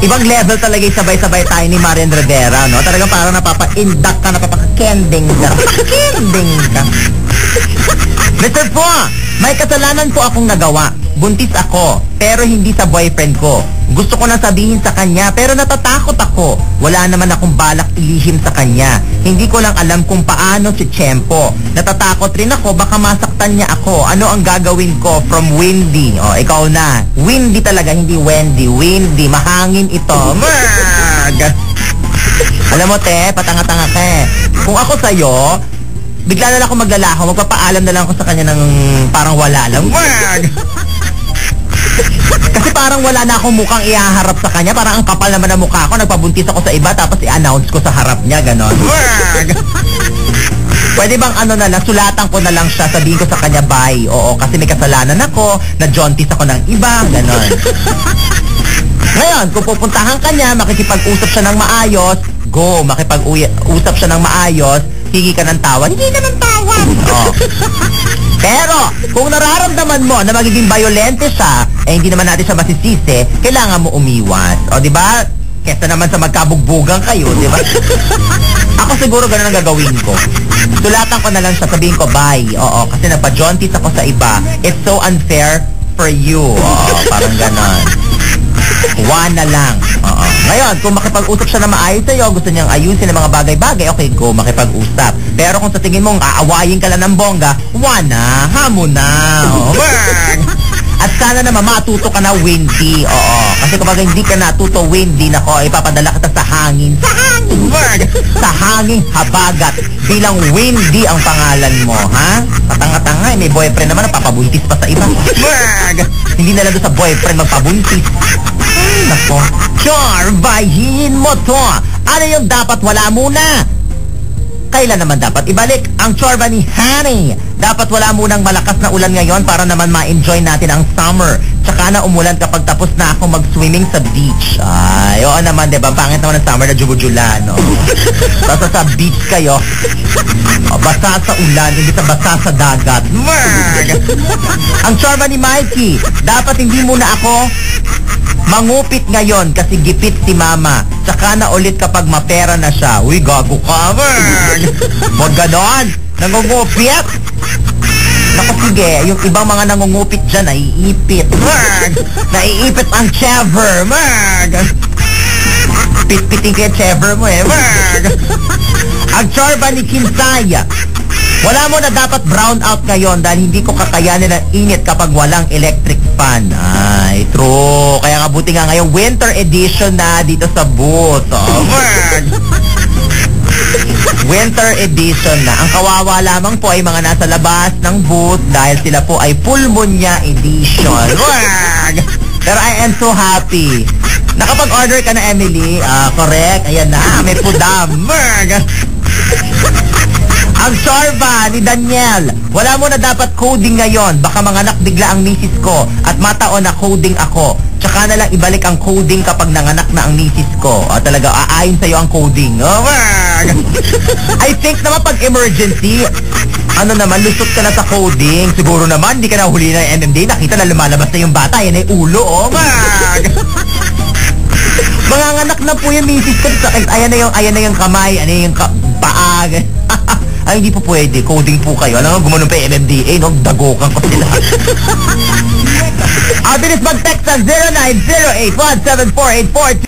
Ibang level talaga yung sabay-sabay tayo ni Marian Rivera, no? Talagang parang napapa-induct ka, napapa-kending ka. Kending ka. Mr. Po, may kasalanan po akong nagawa. Buntis ako, pero hindi sa boyfriend ko. Gusto ko na sabihin sa kanya, pero natatakot ako. Wala naman akong balak ilihim sa kanya. Hindi ko lang alam kung paano si Tiyempo. Natatakot rin ako, baka masaktan niya ako. Ano ang gagawin ko? From Windy. O, ikaw na. Windy talaga, hindi Wendy. Windy, mahangin ito. Alam mo, te, patanga-tanga ka eh. Kung ako sa'yo, bigla na lang ako maglalaho, magpapaalam na lang ako sa kanya ng parang wala lang. Kasi parang wala na akong mukhang ihaharap sa kanya. Parang ang kapal naman ng mukha ko. Nagpabuntis ako sa iba tapos i-announce ko sa harap niya. Ganon. Pwede bang ano na lang, sulatan ko na lang siya, sabihin ko sa kanya, bye. Oo, kasi may kasalanan ako, na-jaunties ako ng iba. Ganon. Ngayon, kung pupuntahan ka niya, makikipag-usap siya ng maayos, go. Makipag-usap siya ng maayos, higi ka ng tawad, hindi naman tawad. Oh. Pero, kung nararamdaman mo na magiging violente siya, eh hindi naman natin siya masisisi, kailangan mo umiwas. O, di ba? Kesa naman sa magkabugbugan kayo, di ba? Ako siguro ganun ang gagawin ko. Sulatan ko na lang siya, sabihin ko, bye. Oo, kasi nagpa-jaunties ako sa iba. It's so unfair for you. Oo, parang ganon. One na lang. Oo. Ngayon, kung makipag-usap siya na maayos sa'yo, gusto niyang ayusin ang mga bagay-bagay, okay, go, makipag-usap. Pero kung sa tingin mong aawayin ka lang ng bongga, one na, hamon na. At sana naman matuto ka na Windy. Oo. Kasi kapag hindi ka natuto Windy, nako, ipapadala kita sa hangin. Sa hangin! Sa hangin habagat. Bilang Windy ang pangalan mo, ha? Patanga-tanga, may boyfriend naman, napapabuntis pa sa iba. Hindi na lang doon sa boyfriend magpabuntis. Nako. Char, bayin mo to. Ano yung dapat wala muna? Kailan naman dapat ibalik ang chorba ni Honey? Dapat wala munang malakas na ulan ngayon para naman ma-enjoy natin ang summer. Tsaka na umulan kapag tapos na ako mag-swimming sa beach. Ay, oo naman, diba? Pangit naman ang summer na jubujula, no? Basta sa beach kayo. O, basa sa ulan, hindi sa basa sa dagat. Ang chorba ni Mikey, dapat hindi muna ako mangupit ngayon kasi gipit si mama. Tsaka na ulit kapag mapera na siya. Uy, gago ka, wag ganon. Nangungupit. Naku, sige. Yung ibang mga nangungupit dyan, naiipit. Naiipit ang chever. Pit-piting kaya chever mo eh. Ang chorba ni Kinsaya. Wala mo na dapat brown out ngayon dahil hindi ko kakayanin ang init kapag walang electric fan. Ay, true. Kaya nga buti nga ngayong winter edition na dito sa booth. Oh, winter edition na. Ang kawawa lamang po ay mga nasa labas ng booth dahil sila po ay pulmonya edition. Pero I am so happy. Nakapag-order ka na, Emily? Correct. Ayan na. May pudam. Ang chorba ni Daniel, wala mo na dapat coding ngayon. Baka manganak bigla ang misis ko at mataon na coding ako. Tsaka na lang ibalik ang coding kapag nanganak na ang misis ko. Talaga, aayon sa'yo ang coding. I think naman pag emergency, ano naman, lusot ka na sa coding. Siguro naman, hindi ka na huli ng MMD. Nakita na lumalabas na yung bata. Yan ay ulo, Manganganak na po yung misis ko. Ayan na yung kamay, ayan yung paa. Ay, hindi po pwede. Coding po kayo. Alam mo, gumanon pa yung MMDA, no? Dagokan ko sila. Bilis mag-text sa 0908-17484